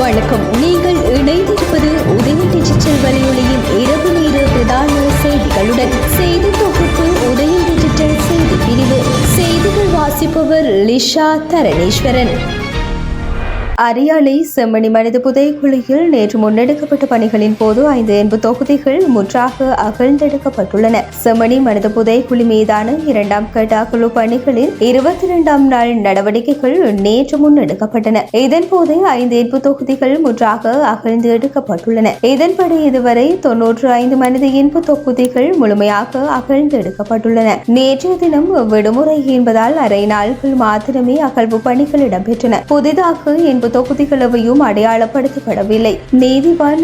வணக்கம். நீங்கள் இணைந்திருப்பது உதய டிஜிட்டல் வலையொலியின் இரவு நேர பிரதான செய்திகளுடன். செய்தி தொகுப்பு உதய டிஜிட்டல் செய்தி பிரிவு. செய்திகள் வாசிப்பவர் லிஷா தரணேஸ்வரன். அரியாலை செம்மணி மனித புதைக்குழியில் நேற்று முன்னெடுக்கப்பட்ட பணிகளின் போது 5 என்பு தொகுதிகள் முற்றாக அகழ்ந்தெடுக்கப்பட்டுள்ளன. செம்மணி மனித புதைக்குழி மீதான 2ஆம் கட்ட அகழ்வு பணிகளின் 22ஆம் நாள் நடவடிக்கைகள் நேற்று முன்னெடுக்கப்பட்டன. இதன்போது 5 என்பு தொகுதிகள் முற்றாக அகழ்ந்து எடுக்கப்பட்டுள்ளன. இதன்படி இதுவரை 95 மனித என்பு தொகுதிகள் முழுமையாக அகழ்ந்தெடுக்கப்பட்டுள்ளன. நேற்றைய தினம் விடுமுறை என்பதால் அரை நாட்கள் மாத்திரமே அகழ்வு பணிகள் இடம்பெற்றன. புதிதாக என்பது தொகுதிகள் எவையும் அடையாளப்படுத்தப்படவில்லை. நீதிவான்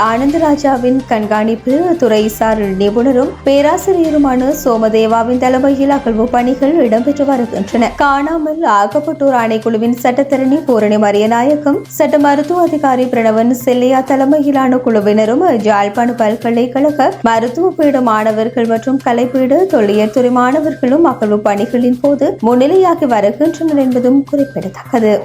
ஆனந்தராஜாவின் கண்காணிப்பில் துறைசார் நிபுணரும் பேராசிரியருமான சோமதேவாவின் தலைமையில் அகழ்வு பணிகள் இடம்பெற்று வருகின்றன. காணாமல் ஆக்கப்பட்டோர் ஆணைக்குழுவின் சட்டத்தரணி பூரணி மரியநாயகம், சட்ட மருத்துவ அதிகாரி பிரணவன் செல்லையா தலைமையிலான குழுவினரும் யாழ்ப்பாண பல்கலைக்கழக மருத்துவ பீட மாணவர்கள் மற்றும் கலைப்பீட தொல்லியல் துறை மாணவர்களும் அகழ்வு பணிகளின் போது முன்னிலையாகி வருகின்றனர் என்பதும் குறிப்பிடத்தக்கது.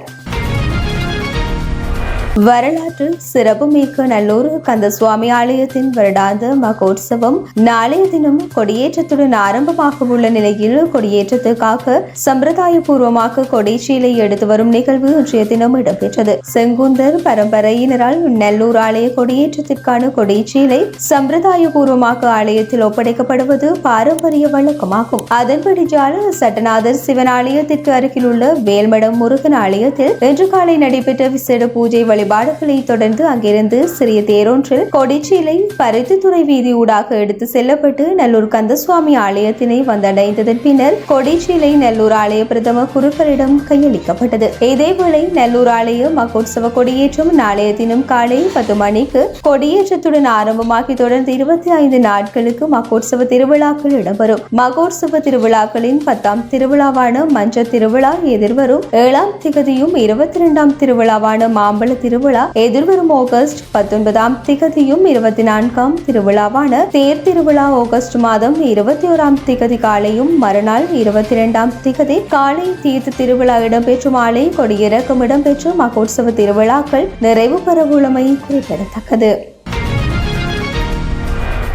வரலாற்று சிறப்புமிக்க நல்லூர் கந்தசுவாமி ஆலயத்தின் வருடாந்த மகோத்சவம் நாளைய தினம் கொடியேற்றத்துடன் ஆரம்பமாக உள்ள நிலையில் கொடியேற்றத்துக்காக சம்பிரதாயபூர்வமாக கொடிச்சீலை எடுத்து வரும் நிகழ்வு இன்றைய தினம் இடம்பெற்றது. செங்குந்தர் பரம்பரையினரால் நல்லூர் ஆலய கொடியேற்றத்திற்கான கொடிச்சீலை சம்பிரதாயபூர்வமாக ஆலயத்தில் ஒப்படைக்கப்படுவது பாரம்பரிய வழக்கமாகும். அதன்படி ஜால சட்டநாதர் சிவன் ஆலயத்திற்கு அருகில் உள்ள வேல்மடம் முருகன் ஆலயத்தில் இன்று காலை நடைபெற்ற விசேட பூஜை வழிபாடுகளை தொடர்ந்து அங்கிருந்து சிறிய தேரொன்றில் கொடிச்சீலை பருத்தித்துறை வீதி ஊடாக எடுத்து செல்லப்பட்டு நல்லூர் கந்தசுவாமி ஆலயத்தினை வந்தடைந்ததன் பின்னர் கொடிச்சீலை நல்லூர் ஆலய பிரதம குருக்களிடம் கையளிக்கப்பட்டது. இதேவேளை நல்லூர் ஆலய மகோத்சவ கொடியேற்றம் நாளைய தினம் காலை 10 மணிக்கு கொடியேற்றத்துடன் ஆரம்பமாகி தொடர்ந்து 25 நாட்களுக்கு மகோத்சவ திருவிழாக்கள் இடம்பெறும். மகோத்சவ திருவிழாக்களின் 10ஆம் திருவிழாவான மஞ்ச திருவிழா எதிர்வரும் 7ஆம் திகதியும் 22ஆம் திருவிழாவான மாம்பழ திருவிழா எதிர்வரும் ஆகஸ்ட் 19ஆம் திகதியும் 24ஆம் திருவிழாவான தேர் திருவிழா ஆகஸ்ட் மாதம் 21ஆம் திகதி காலையும் மறுநாள் 22ஆம் திகதி காலை தீர்த்த திருவிழா இடம்பெற்று மாலை கொடியிறக்கம் இடம்பெற்று மகோத்சவ திருவிழாக்கள் நிறைவு பெறவுள்ளமை குறிப்பிடத்தக்கது.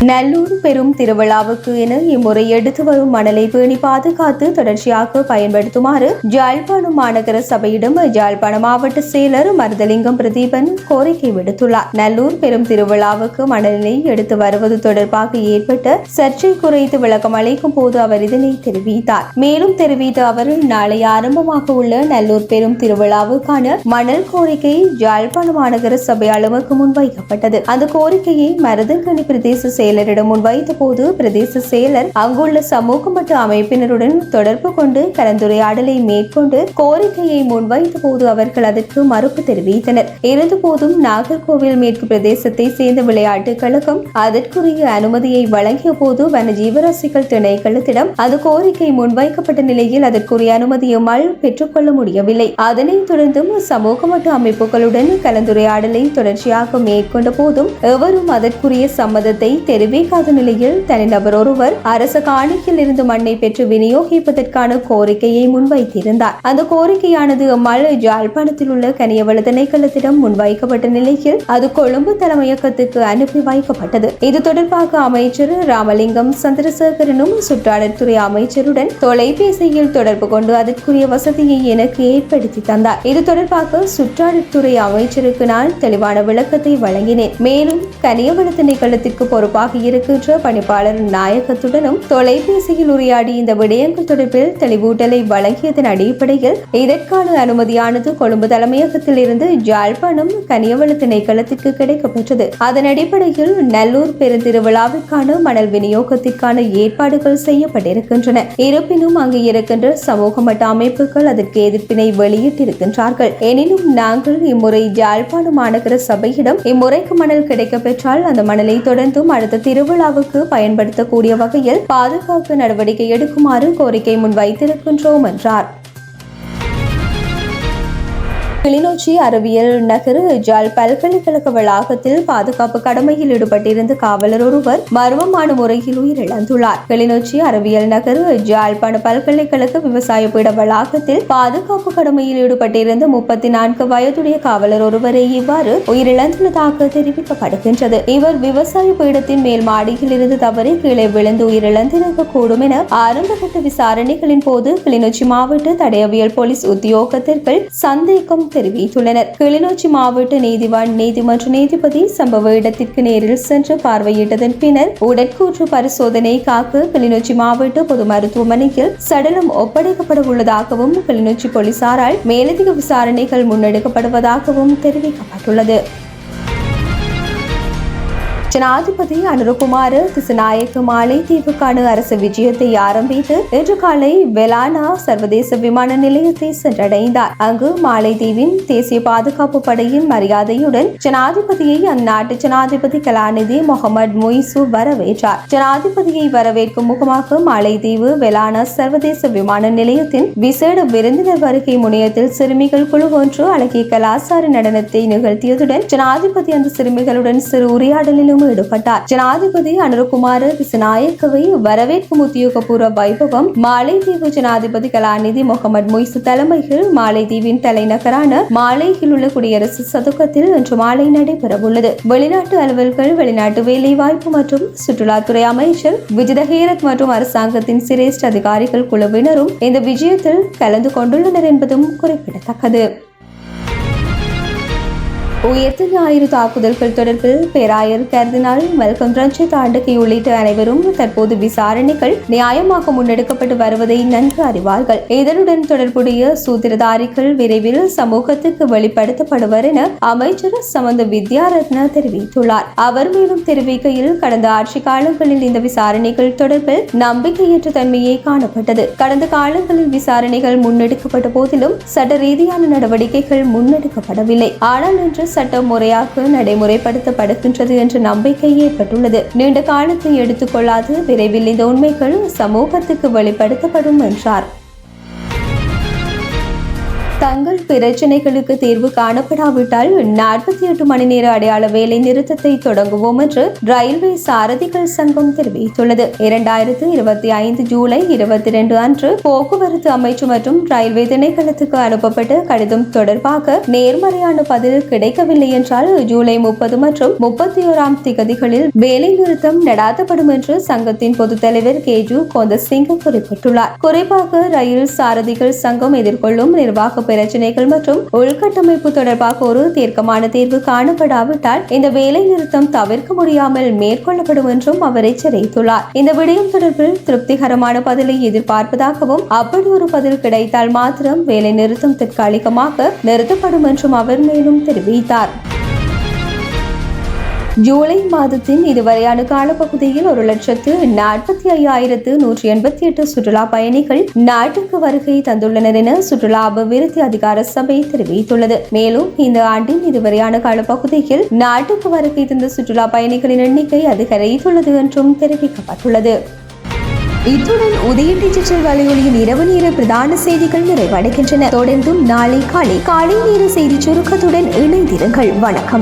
நல்லூர் பெரும் திருவிழாவுக்கு என இம்முறை எடுத்து வரும் மணலை பேணி பாதுகாத்து தொடர்ச்சியாக பயன்படுத்துமாறு யாழ்ப்பாணம் மாநகர சபையிடம் யாழ்ப்பாணம் மாவட்ட செயலர் மருதலிங்கம் பிரதீபன் கோரிக்கை விடுத்துள்ளார். நல்லூர் பெரும் திருவிழாவுக்கு மணலை எடுத்து வருவது தொடர்பாக ஏற்பட்ட சர்ச்சை குறித்து விளக்கம் அளிக்கும் போது அவர் இதனை தெரிவித்தார். மேலும் தெரிவித்த அவர் நாளை ஆரம்பமாக உள்ள நல்லூர் பெரும் திருவிழாவுக்கான மணல் கோரிக்கை யாழ்ப்பாணம் மாநகர சபை அளவுக்கு முன்வைக்கப்பட்டது. அந்த கோரிக்கையை மருதங்கனி பிரதேச செயலரிடம் முன்வைத்த போது பிரதேச செயலர் அங்குள்ள சமூக மட்ட அமைப்பினருடன் தொடர்பு கொண்டு கலந்துரையாடலை மேற்கொண்டு கோரிக்கையை முன்வைத்த போது அவர்கள் அதற்கு மறுப்பு தெரிவித்தனர். இருந்தபோதும் நாகர்கோவில் மேற்கு பிரதேசத்தை சேர்ந்த விளையாட்டுக் கழகம் அதற்குரிய அனுமதியை வழங்கிய போது வன ஜீவராசிகள் திணைக்களத்திடம் அந்த கோரிக்கை முன்வைக்கப்பட்ட நிலையில் அதற்குரிய அனுமதியுமால் பெற்றுக்கொள்ள முடியவில்லை. அதனைத் தொடர்ந்தும் சமூக மட்ட அமைப்புகளுடன் கலந்துரையாடலை தொடர்ச்சியாக மேற்கொண்ட போதும் எவரும் அதற்குரிய சம்மதத்தை தெரிவிக்காத நிலையில் தனிநபர் ஒருவர் அரச காணியில் இருந்து மண்ணை பெற்று விநியோகிப்பதற்கான கோரிக்கையை முன்வைத்திருந்தார். அந்த கோரிக்கையானது யாழ்ப்பாணத்தில் உள்ள கனியவள திணைக்களத்திடம் முன்வைக்கப்பட்ட நிலையில் அது கொழும்பு தலைமையகத்துக்கு அனுப்பி வைக்கப்பட்டது. இது தொடர்பாக அமைச்சர் ராமலிங்கம் சந்திரசேகரனும் சுற்றாடற்துறை அமைச்சருடன் தொலைபேசியில் தொடர்பு கொண்டு அதற்குரிய வசதியை எனக்கு ஏற்படுத்தி தந்தார். இது தொடர்பாக சுற்றாடற்துறை அமைச்சருக்கு நான் தெளிவான விளக்கத்தை வழங்கினேன். மேலும் கனியவள திணைக்களத்திற்கு பொறுப்பாக இருக்கின்ற பணிப்பாளர் நாயகத்துடனும் தொலைபேசியில் உரையாடி இந்த விடயங்கள் தொடர்பில் தெளிவூட்டலை வழங்கியதன் அடிப்படையில் இதற்கான அனுமதியானது கொழும்பு தலைமையகத்தில் இருந்து யாழ்ப்பாணம் கனியவள திணைக்களத்திற்கு கிடைக்கப்பெற்றது. அதன் அடிப்படையில் நல்லூர் பெருந்திருவிழாவிற்கான மணல் விநியோகத்திற்கான ஏற்பாடுகள் செய்யப்பட்டிருக்கின்றன. இருப்பினும் அங்கு இருக்கின்ற சமூக மட்ட அமைப்புகள் அதற்கு எதிர்ப்பினை வெளியிட்டிருக்கின்றார்கள். எனினும் நாங்கள் இம்முறை யாழ்ப்பாணம் மாநகர சபையிடம் இம்முறைக்கு மணல் கிடைக்கப்பெற்றால் அந்த மணலை தொடர்ந்தும் அடுத்த திருவிழாவுக்கு பயன்படுத்தக்கூடிய வகையில் பாதுகாப்பு நடவடிக்கை எடுக்குமாறு கோரிக்கை முன்வைத்திருக்கின்றோம் என்றார். கிளிநொச்சி அறிவியல் நகர் ஜாழ் பல்கலைக்கழக வளாகத்தில் பாதுகாப்பு கடமையில் ஈடுபட்டிருந்த காவலர் ஒருவர் மர்மமான முறையில் உயிரிழந்துள்ளார். கிளிநொச்சி அறிவியல் நகர் ஜாழ்ப்பாண பல்கலைக்கழக விவசாய பீட வளாகத்தில் பாதுகாப்பு கடமையில் ஈடுபட்டிருந்த 34 வயதுடைய காவலர் ஒருவரை இவ்வாறு உயிரிழந்துள்ளதாக தெரிவிக்கப்படுகின்றது. இவர் விவசாய பீடத்தின் மேல் மாடியில் இருந்து தவறி கீழே விழுந்து உயிரிழந்திருக்கக்கூடும் என ஆரம்பகட்ட விசாரணைகளின் போது கிளிநொச்சி மாவட்ட தடயவியல் போலீஸ் உத்தியோகத்தர்கள் சந்தேகம் தெரிவித்துள்ளனர். கிளிநொச்சி மாவட்ட நீதிவான் நீதிமன்ற நீதிபதி சம்பவ இடத்திற்கு நேரில் சென்று பார்வையிட்டதன் பின்னர் உடற்கூற்று பரிசோதனைக்காக கிளிநொச்சி மாவட்ட பொது மருத்துவமனையில் சடலம் ஒப்படைக்கப்பட உள்ளதாகவும் கிளிநொச்சி போலீசாரால் மேலதிக விசாரணைகள் முன்னெடுக்கப்படுவதாகவும் தெரிவிக்கப்பட்டுள்ளது. ஜனாதிபதி அனுரகுமார திசுநாயக்க மாலைதீவுக்கான அரசு விஜயத்தை ஆரம்பித்து இன்று காலை வெலானா சர்வதேச விமான நிலையத்தை சென்றடைந்தார். அங்கு மாலைதீவின் தேசிய பாதுகாப்பு படையின் மரியாதையுடன் ஜனாதிபதியை அந்நாட்டு ஜனாதிபதி கலாநிதி முகமது மொய்சு வரவேற்றார். ஜனாதிபதியை வரவேற்கும் முகமாக மாலைதீவு வெலானா சர்வதேச விமான நிலையத்தின் விசேட விருந்தினர் வருகை முனையத்தில் சிறுமிகள் குழு ஒன்று அழகிய கலாசார நடனத்தை நிகழ்த்தியதுடன் ஜனாதிபதி அந்த சிறுமிகளுடன் சிறு உரையாடலிலும் ஈடுபட்டார். ஜனாதிபதி அனுரகுமார திசுநாயக்கவை வரவேற்கும் உத்தியோகபூர்வ வைபவம் மாலைதீவு ஜனாதிபதி கலாநிதி முகமது மொய்சு தலைமையில் மாலைதீவின் தலைநகரான மாலையில் உள்ள குடியரசு சதுக்கத்தில் இன்று மாலை நடைபெறவுள்ளது. வெளிநாட்டு அலுவல்கள், வெளிநாட்டு வேலைவாய்ப்பு மற்றும் சுற்றுலாத்துறை அமைச்சர் விஜித ஹேரத் மற்றும் அரசாங்கத்தின் சிரேஷ்ட அதிகாரிகள் குழுவினரும் இந்த விஜயத்தில் கலந்து கொண்டுள்ளனர் என்பதும் குறிப்பிடத்தக்கது. உயர்த்த ஞாயிறு தாக்குதல்கள் தொடர்பில் பேராயர் கர்தினால் மெல்கம் ரஞ்சித் ஆண்டகை உள்ளிட்ட அனைவரும் தற்போது விசாரணைகள் நியாயமாக முன்னெடுக்கப்பட்டு வருவதை நன்கு அறிவார்கள். இதனுடன் தொடர்புடைய சூத்திரதாரிகள் விரைவில் சமூகத்துக்கு வெளிப்படுத்தப்படுவர் என அமைச்சர் சமந்த வித்யாரத்ன தெரிவித்துள்ளார். அவர் மேலும் தெரிவிக்கையில், கடந்த ஆட்சி காலங்களில் இந்த விசாரணைகள் தொடர்பில் நம்பிக்கையற்ற தன்மையே காணப்பட்டது. கடந்த காலங்களில் விசாரணைகள் முன்னெடுக்கப்பட்ட போதிலும் சட்ட ரீதியான நடவடிக்கைகள் முன்னெடுக்கப்படவில்லை. ஆனால் இன்று சட்டம் முறையாக நடைமுறைப்படுத்தப்படுகின்றது என்ற நம்பிக்கை ஏற்பட்டுள்ளது. நீண்ட காலத்தை எடுத்துக்கொள்ளாது விரைவில் இந்த உண்மைகள் சமூகத்துக்கு வெளிப்படுத்தப்படும் என்றார். தங்கள் பிரச்சினைகளுக்கு தீர்வு காணப்படாவிட்டால் 48 மணி நேர அடையாள வேலை நிறுத்தத்தை தொடங்குவோம் என்று ரயில்வே சாரதிகள் சங்கம் தெரிவித்துள்ளது. 2025 ஜூலை 22 அன்று போக்குவரத்து அமைச்சு மற்றும் ரயில்வே திணைக்களத்துக்கு அனுப்பப்பட்ட கடிதம் தொடர்பாக நேர்மறையான பதில் கிடைக்கவில்லை என்றால் ஜூலை 30 மற்றும் 31ஆம் திகதிகளில் வேலை நிறுத்தம் நடாத்தப்படும் என்று சங்கத்தின் பொதுத் தலைவர் கேஜு கோந்தசிங் குறிப்பிட்டுள்ளார். குறிப்பாக ரயில் சாரதிகள் சங்கம் எதிர்கொள்ளும் நிர்வாக பிரச்சனைகள் மற்றும் உள்கட்டமைப்பு தொடர்பாக ஒரு தீர்க்கமான தீர்வு காணப்படாவிட்டால் இந்த வேலை நிறுத்தம் தவிர்க்க முடியாமல் மேற்கொள்ளப்படும் என்றும் அவர் எச்சரித்துள்ளார். இந்த விடயம் தொடர்பில் திருப்திகரமான பதிலை எதிர்பார்ப்பதாகவும் அப்படி ஒரு பதில் கிடைத்தால் மாத்திரம் வேலை நிறுத்தம் தற்காலிகமாக நிறுத்தப்படும் என்றும் அவர் மேலும் தெரிவித்தார். ஜூலை மாதத்தின் இதுவரையான காலப்பகுதியில் 1,45,188 சுற்றுலா பயணிகள் நாட்டுக்கு வருகை தந்துள்ளனர் என சுற்றுலா அபிவிருத்தி அதிகார சபை தெரிவித்துள்ளது. மேலும் இந்த ஆண்டின் இதுவரையான காலப்பகுதியில் நாட்டுக்கு வருகை தந்த சுற்றுலா பயணிகளின் எண்ணிக்கை அதிகரித்துள்ளது என்றும் தெரிவிக்கப்பட்டுள்ளது. இத்துடன் உதய டிஜிட்டல் வலையொலியின் இரவு நேர பிரதான செய்திகள் நிறைவடைகின்றன. தொடர்ந்தும் நாளை காலை நேர செய்தி சுருக்கத்துடன் இணைந்திருங்கள். வணக்கம்.